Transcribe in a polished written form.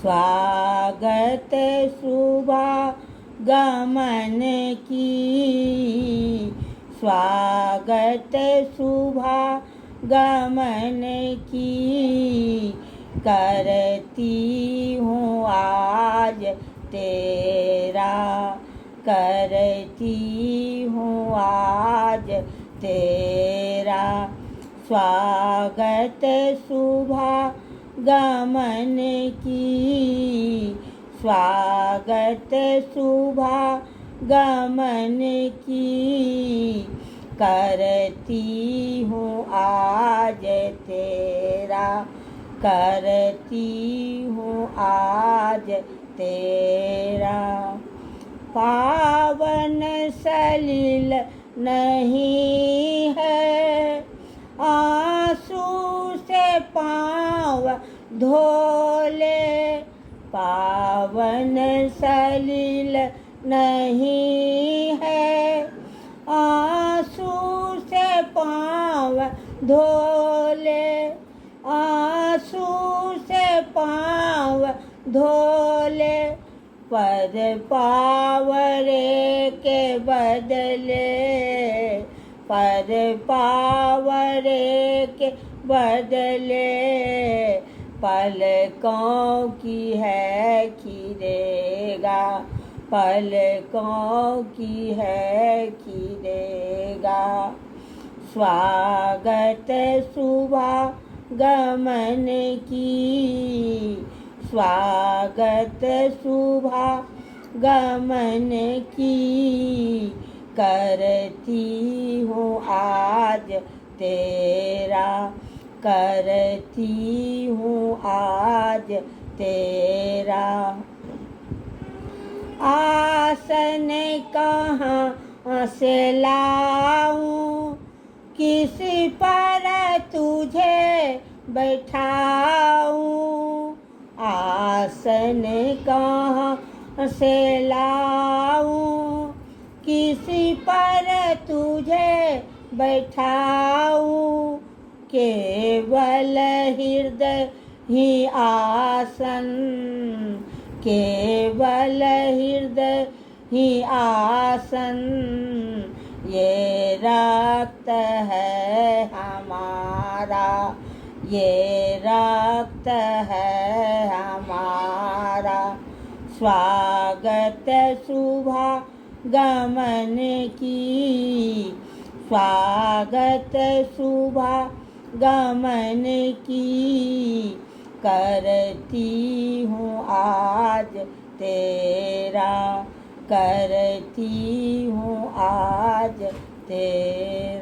स्वागत सुबह गमन की, स्वागत सुबह गमन की, करती हूँ आज तेरा, करती हूँ आज तेरा। स्वागत सुबह गमन की, स्वागत सुबह गमन की, करती हूँ आज तेरा, करती हूँ आज तेरा। पावन सलिल नहीं है, आंसू से पाँव धोले, पावन सलिल नहीं है, आंसू से पाँव धोले, आंसू से पाँव धोले, पर पावरे के बदले, पर पावरे के बदले, पलकों की है खीरेगा, पलकों की है खीरेगा। स्वागत सुबह गमन की, स्वागत सुबह गमन की, करती हूँ आज तेरा, करती हूँ आज तेरा। आसन कहाँ से लाऊं, किस पर तुझे बैठाऊं, आसन कहाँ से लाऊं, किसी पर तुझे बैठाऊं, केवल हृदय ही आसन, केवल हृदय ही आसन, ये रक्त है हमारा, ये रक्त है हमारा। स्वागत सुबह गमन की, स्वागत सुबह गमन की, करती हूँ आज तेरा, करती हूँ आज तेरा।